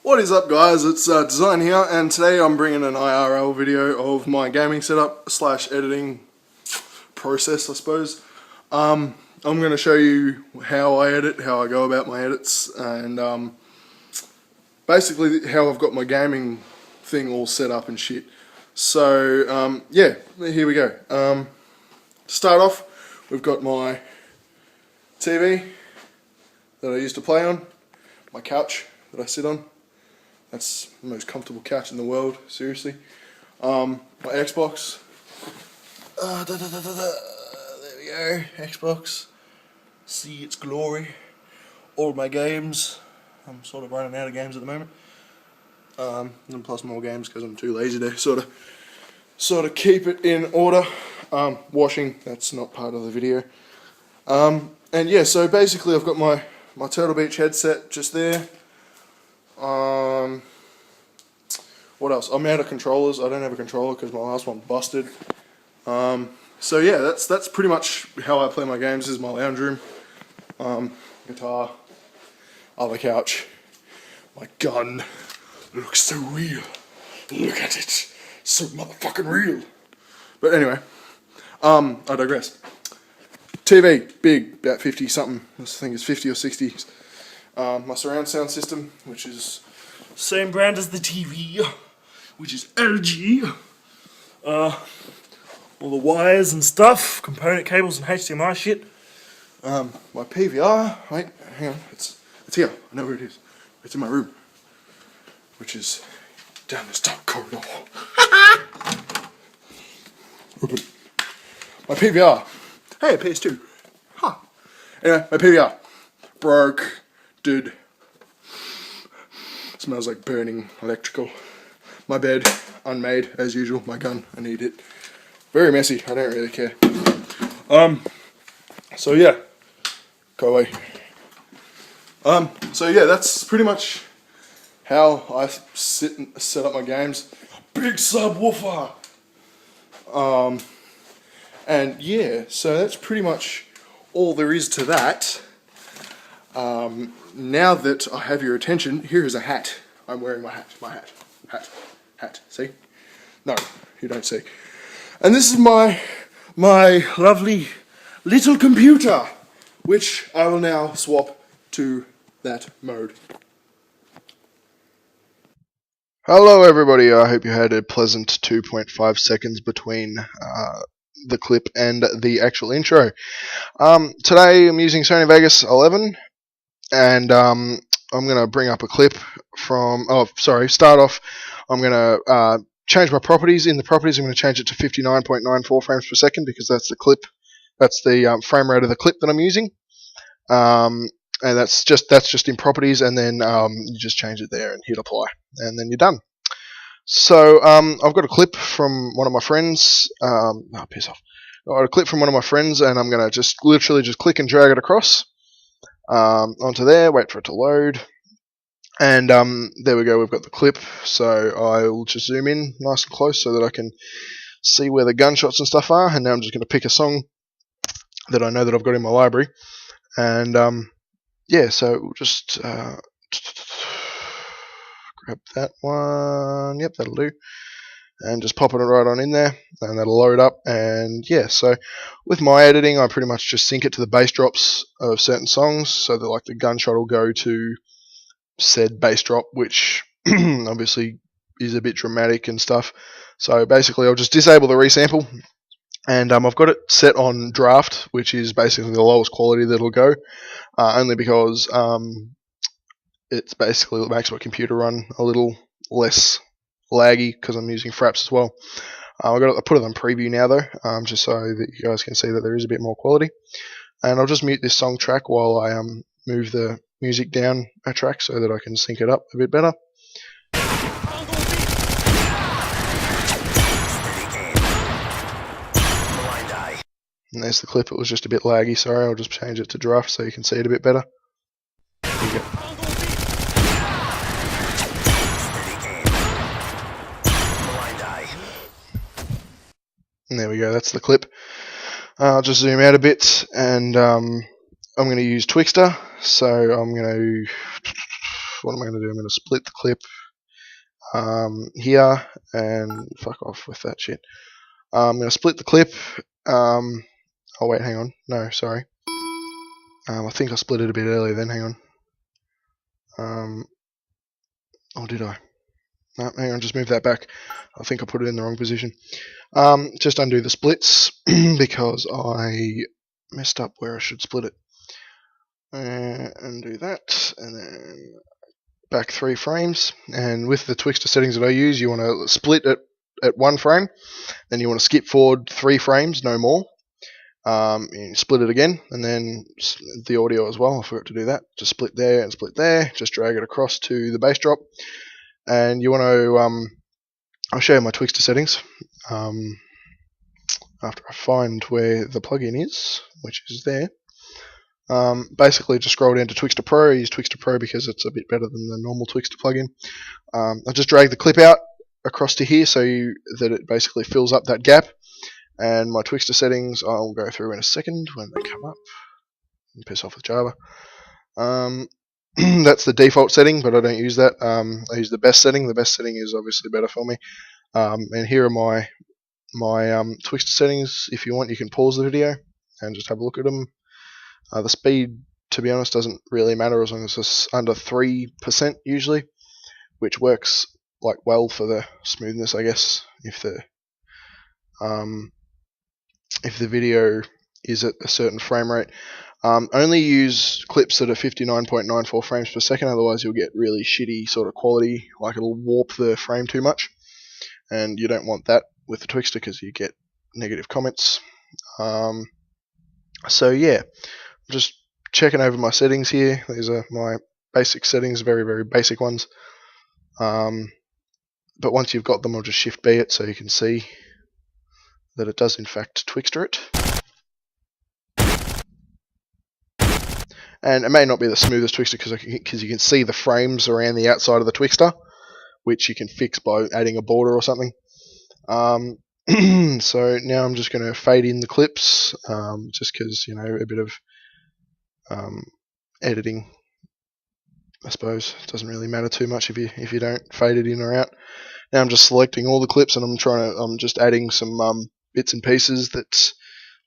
What is up, guys? It's Design here, and today I'm bringing an IRL video of my gaming setup slash editing process, I suppose. I'm going to show you how I edit, how I go about my edits, and basically how I've got my gaming thing all set up and shit. So yeah, here we go. To start off, we've got my TV that I used to play on, my couch that I sit on. That's the most comfortable couch in the world, seriously. My Xbox. There we go, Xbox. See its glory. All of my games. I'm sort of running out of games at the moment. And plus more games because I'm too lazy to sort of keep it in order. Washing, that's not part of the video. And yeah, so basically I've got my Turtle Beach headset just there. What else? I'm out of controllers. I don't have a controller because my last one busted. So yeah, that's pretty much how I play my games. This is my lounge room. Guitar, other couch, my gun. Looks so real. Look at it, so motherfucking real. But anyway, I digress. TV, big, about 50 something. I think it's 50 or 60. My surround sound system, which is same brand as the TV, which is LG. All the wires and stuff, component cables and HDMI shit. My PVR, wait, hang on, it's here. I know where it is. It's in my room, which is down this dark corridor. Open. My PVR. Hey, PS2. Huh. Anyway, my PVR broke. Dude, smells like burning electrical. My bed, unmade as usual. My gun, I need it. Very messy. I don't really care. So yeah, go away. So yeah, that's pretty much how I set up my games. Big subwoofer. And yeah, so that's pretty much all there is to that. Now that I have your attention, here is a hat. I'm wearing my hat. See? No, you don't see. And this is my lovely little computer, which I will now swap to that mode. Hello everybody, I hope you had a pleasant 2.5 seconds between the clip and the actual intro. Today I'm using Sony Vegas 11. And I'm going to bring up a clip from, start off, I'm going to change my properties. In the properties, I'm going to change it to 59.94 frames per second because that's the frame rate of the clip that I'm using. And that's just in properties, and then you just change it there and hit apply, and then you're done. So I've got a clip from one of my friends. Piss off. I've got a clip from one of my friends, and I'm going to just literally just click and drag it across. Onto there, wait for it to load, and there we go, we've got the clip. So I'll just zoom in nice and close so that I can see where the gunshots and stuff are, and now I'm just going to pick a song that I know that I've got in my library, and yeah, so we'll just grab that one, yep, that'll do, and just popping it right on in there, and that'll load up. And yeah, so with my editing, I pretty much just sync it to the bass drops of certain songs, so that like the gunshot will go to said bass drop, which obviously is a bit dramatic and stuff. So basically I'll just disable the resample, and I've got it set on draft, which is basically the lowest quality that'll go, only because it's basically, it makes my computer run a little less laggy because I'm using Fraps as well. I put it on preview now though, just so that you guys can see that there is a bit more quality. And I'll just mute this song track while I move the music down a track so that I can sync it up a bit better. And there's the clip. It was just a bit laggy, sorry. I'll just change it to draft so you can see it a bit better. There you go. And there we go, that's the clip. I'll just zoom out a bit, and I'm going to use Twixtor. So I'm going to what am I going to do? I'm going to split the clip here, and fuck off with that shit. I'm going to split the clip. Oh wait, hang on. No, sorry. I think I split it a bit earlier then, hang on. Or did I? No, hang on, just move that back. I think I put it in the wrong position. Just undo the splits because I messed up where I should split it. Undo that, and then back 3 frames. And with the Twixtor settings that I use, you want to split it at 1 frame, then you want to skip forward 3 frames, no more. You split it again, and then the audio as well. I forgot to do that. Just split there and split there. Just drag it across to the bass drop, and you want to. I'll show you my Twixtor settings after I find where the plugin is, which is there. Basically, just scroll down to Twixtor Pro. I use Twixtor Pro because it's a bit better than the normal Twixtor plugin. I just drag the clip out across to here so that it basically fills up that gap. And my Twixtor settings I'll go through in a second when they come up. And piss off with Java. That's the default setting, but I don't use that. I use the best setting. The best setting is obviously better for me. And here are my Twixtor settings. If you want, you can pause the video and just have a look at them. The speed, to be honest, doesn't really matter as long as it's under 3% usually, which works like well for the smoothness, I guess. If the video is at a certain frame rate. Only use clips that are 59.94 frames per second, otherwise you'll get really shitty sort of quality, like it'll warp the frame too much, and you don't want that with the Twixtor because you get negative comments. So yeah, just checking over my settings here. These are my basic settings, very, very basic ones. But once you've got them, I'll just Shift B it so you can see that it does in fact Twixtor it. And it may not be the smoothest Twixtor because you can see the frames around the outside of the Twixtor, which you can fix by adding a border or something. So now I'm just going to fade in the clips, just because, you know, a bit of editing, I suppose. It doesn't really matter too much if you don't fade it in or out. Now I'm just selecting all the clips and I'm just adding some bits and pieces that's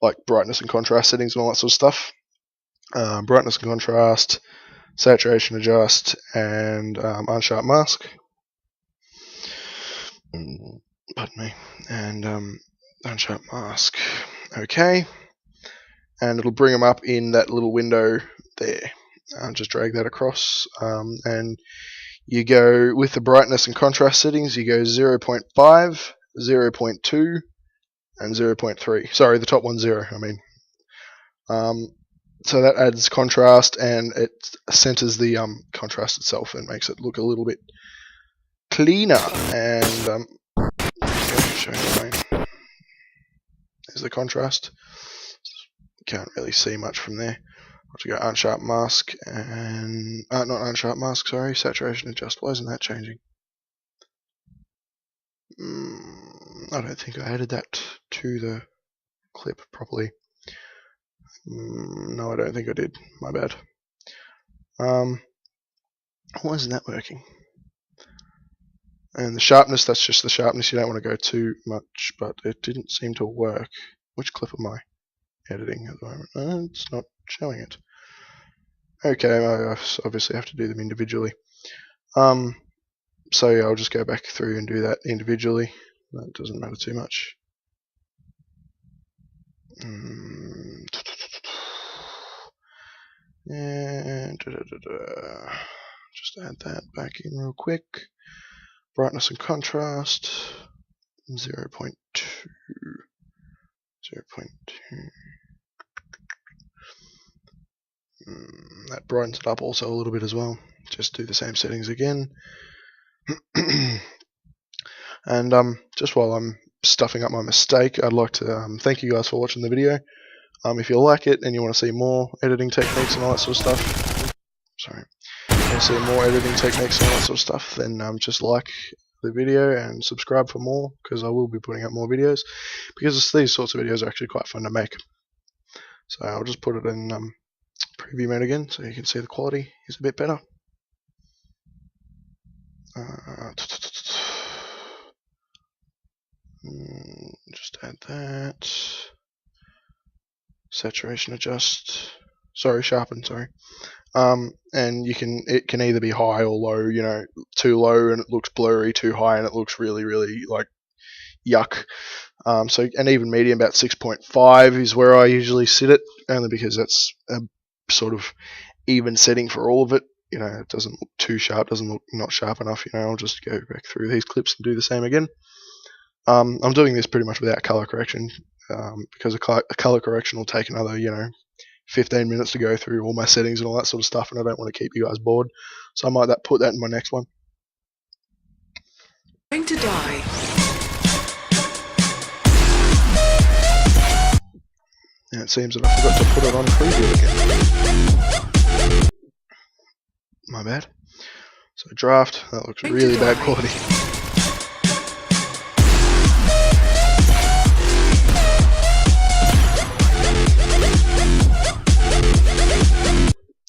like brightness and contrast settings and all that sort of stuff. Brightness and contrast, saturation adjust, and unsharp mask. Pardon me. And unsharp mask. Okay. And it'll bring them up in that little window there. Just drag that across, and you go with the brightness and contrast settings. You go 0.5, 0.2, and 0.3. Sorry, the top one's 0. I mean. So that adds contrast, and it centers the contrast itself and makes it look a little bit cleaner. And show you, there's the contrast. Can't really see much from there. I'll have to go unsharp mask and not unsharp mask. Sorry, saturation adjust. Why isn't that changing? I don't think I added that to the clip properly. No, I don't think I did. My bad. Why isn't that working? And the sharpness, that's just the sharpness. You don't want to go too much, but it didn't seem to work. Which clip am I editing at the moment? It's not showing it. Okay, I obviously have to do them individually. So yeah, I'll just go back through and do that individually. That doesn't matter too much. And just add that back in real quick. Brightness and contrast 0.2. 0.2. That brightens it up also a little bit as well. Just do the same settings again. And just while I'm stuffing up my mistake, I'd like to thank you guys for watching the video. If you like it and you want to see more editing techniques and all that sort of stuff, if you want to see more editing techniques and all that sort of stuff, then just like the video and subscribe for more, because I will be putting up more videos, because these sorts of videos are actually quite fun to make. So I'll just put it in preview mode again so you can see the quality is a bit better. Just add that. Saturation adjust. Sorry, sharpen. Sorry. And it can either be high or low. You know, too low and it looks blurry. Too high and it looks really, really like yuck. And even medium, about 6.5 is where I usually sit it, only because that's a sort of even setting for all of it. You know, it doesn't look too sharp, doesn't look not sharp enough. You know, I'll just go back through these clips and do the same again. I'm doing this pretty much without color correction, because a color correction will take another, 15 minutes to go through all my settings and all that sort of stuff, and I don't want to keep you guys bored. So I might put that in my next one. Going to die. And it seems that I forgot to put it on preview again. My bad. So draft, that looks really bad quality.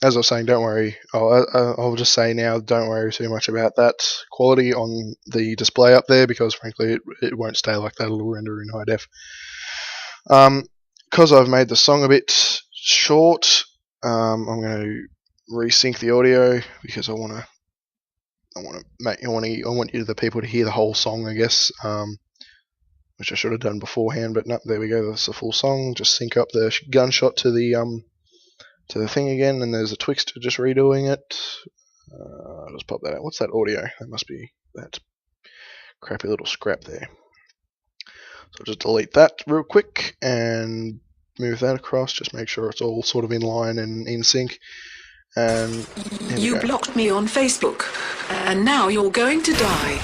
As I was saying, don't worry. I'll just say now, don't worry too much about that quality on the display up there, because frankly it won't stay like that. It'll render in high def. Because I've made the song a bit short, I'm going to resync the audio, because I want the people to hear the whole song, I guess, which I should have done beforehand. But no, there we go. That's the full song. Just sync up the gunshot to the thing again, and there's a Twixtor just redoing it. I'll just pop that out. What's that audio? That must be that crappy little scrap there. So I'll just delete that real quick and move that across. Just make sure it's all sort of in line and in sync. And you blocked me on Facebook, and now you're going to die.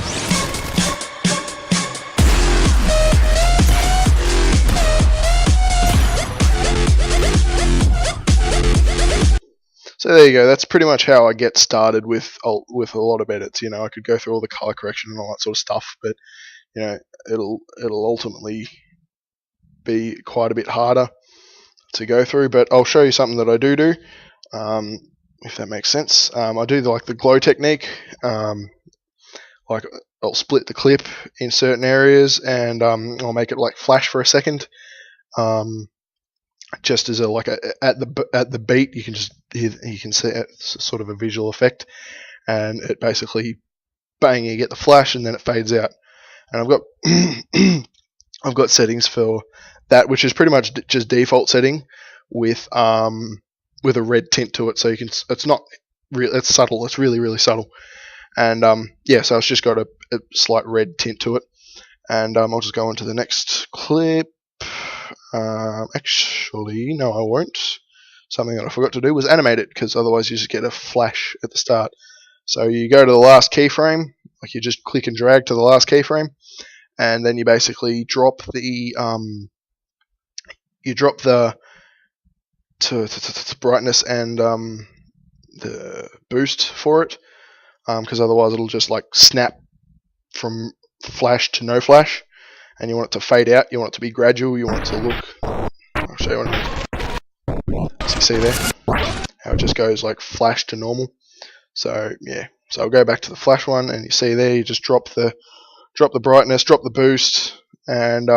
So there you go. That's pretty much how I get started with a lot of edits. You know, I could go through all the color correction and all that sort of stuff, but you know, it'll ultimately be quite a bit harder to go through. But I'll show you something that I do, if that makes sense. I do the glow technique. Like I'll split the clip in certain areas, and I'll make it like flash for a second. Just as at the beat, you can see it's sort of a visual effect, and it basically bang, you get the flash, and then it fades out. And I've got I've got settings for that, which is pretty much just default setting with a red tint to it, so you can. It's not real. It's subtle. It's really, really subtle. And yeah, so it's just got a slight red tint to it. And I'll just go on to the next clip. Actually, no, I won't. Something that I forgot to do was animate it, because otherwise you just get a flash at the start. So you go to the last keyframe, like you just click and drag to the last keyframe, and then you basically drop the brightness and the boost for it, because otherwise it'll just like snap from flash to no flash. And you want it to fade out, you want it to be gradual, you want it to look. I'll show you what I mean. So you see there how it just goes like flash to normal. So yeah, so I'll go back to the flash one, and you see there you just drop the brightness, drop the boost, and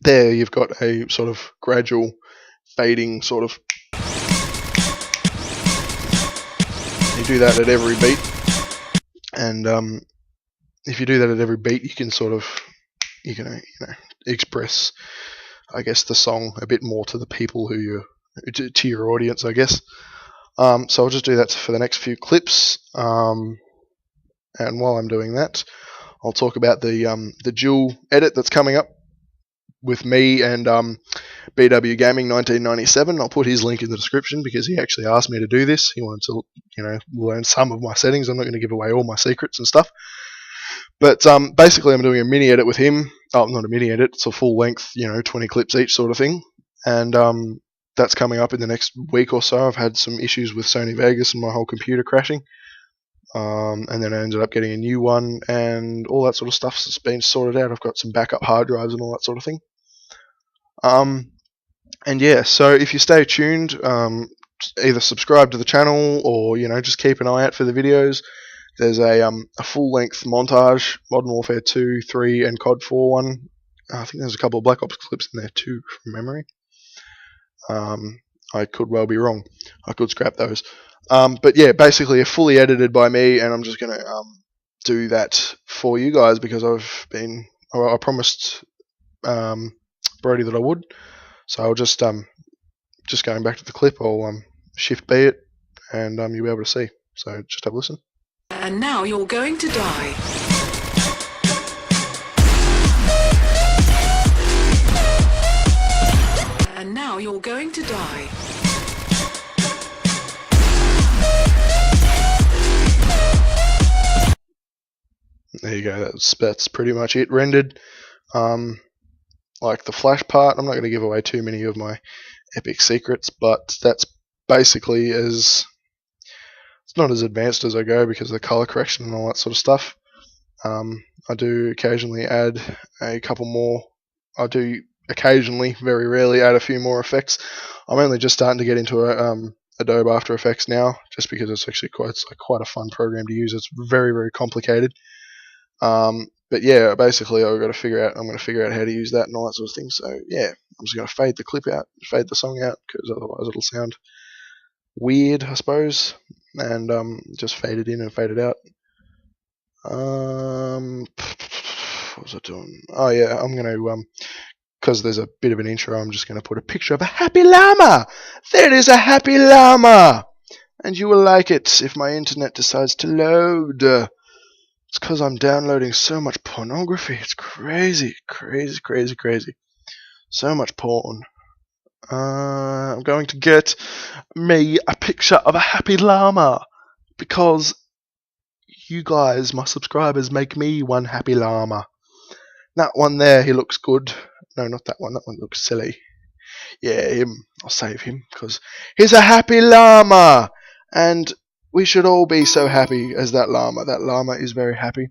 there you've got a sort of gradual fading sort of. You do that at every beat, and if you do that at every beat, you can sort of express, I guess, the song a bit more to the people to your audience, I guess. So I'll just do that for the next few clips. And while I'm doing that, I'll talk about the dual edit that's coming up with me and BW Gaming 1997. I'll put his link in the description, because he actually asked me to do this. He wanted to, learn some of my settings. I'm not going to give away all my secrets and stuff. But basically, I'm doing a mini edit with him. Oh, not a mini edit. It's a full length, 20 clips each sort of thing. And that's coming up in the next week or so. I've had some issues with Sony Vegas and my whole computer crashing. And then I ended up getting a new one, and all that sort of stuff's been sorted out. I've got some backup hard drives and all that sort of thing. And yeah, so if you stay tuned, either subscribe to the channel or just keep an eye out for the videos, There's a full-length montage, Modern Warfare 2, 3, and COD 4 one. I think there's a couple of Black Ops clips in there too, from memory. I could well be wrong. I could scrap those. But yeah, basically fully edited by me, and I'm just going to do that for you guys because I promised Brody that I would. So I'll just going back to the clip, I'll Shift B it, and you'll be able to see. So just have a listen. And now you're going to die. And now you're going to die. There you go. That's pretty much it rendered. Like the flash part, I'm not going to give away too many of my epic secrets, but that's basically it's not as advanced as I go because of the color correction and all that sort of stuff. I do occasionally add a couple more. I do occasionally, very rarely, add a few more effects. I'm only just starting to get into Adobe After Effects now, just because it's actually quite a fun program to use. It's very, very complicated. But yeah, basically I'm going to figure out how to use that and all that sort of thing. So yeah, I'm just going to fade the clip out, fade the song out, because otherwise it'll sound weird, I suppose. And just fade it in and fade it out. What was I doing? Oh yeah, I'm going to because there's a bit of an intro, I'm just going to put a picture of a happy llama. There is a happy llama, and you will like it if my internet decides to load. It's because I'm downloading so much pornography. It's crazy, crazy, crazy, crazy. So much porn. I'm going to get me a picture of a happy llama because you guys, my subscribers, make me one happy llama. That one there, he looks good. No, not that one. That one looks silly. Yeah, him. I'll save him because he's a happy llama. And we should all be so happy as that llama. That llama is very happy.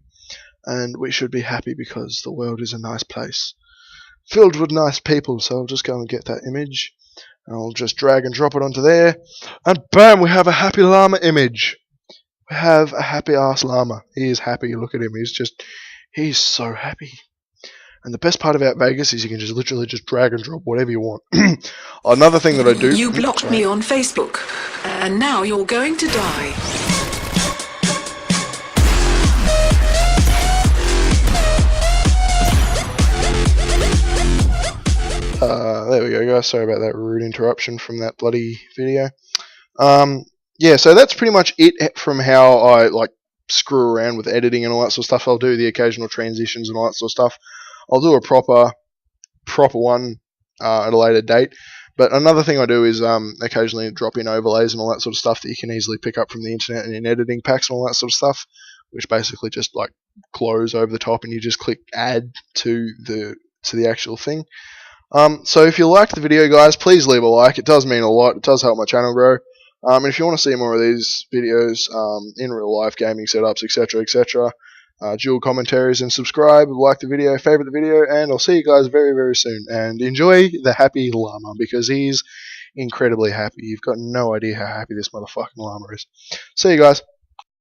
And we should be happy because the world is a nice place, filled with nice people. So I'll just go and get that image. And I'll just drag and drop it onto there. And bam, we have a happy llama image. We have a happy ass llama. He is happy. Look at him. He's so happy. And the best part about Vegas is you can just literally just drag and drop whatever you want. Another thing that I do... You blocked me on Facebook, and now you're going to die. There we go, guys. Sorry about that rude interruption from that bloody video. Yeah, so that's pretty much it from how I screw around with editing and all that sort of stuff. I'll do the occasional transitions and all that sort of stuff. I'll do a proper one at a later date. But another thing I do is occasionally drop in overlays and all that sort of stuff that you can easily pick up from the internet and in editing packs and all that sort of stuff, which basically just glows over the top and you just click add to the actual thing. So if you liked the video, guys, please leave a like. It does mean a lot. It does help my channel grow. And if you want to see more of these videos in real life, gaming setups, etc., etc., dual commentaries, and subscribe, like the video, favorite the video, and I'll see you guys very, very soon. And enjoy the happy llama because he's incredibly happy. You've got no idea how happy this motherfucking llama is. See you guys.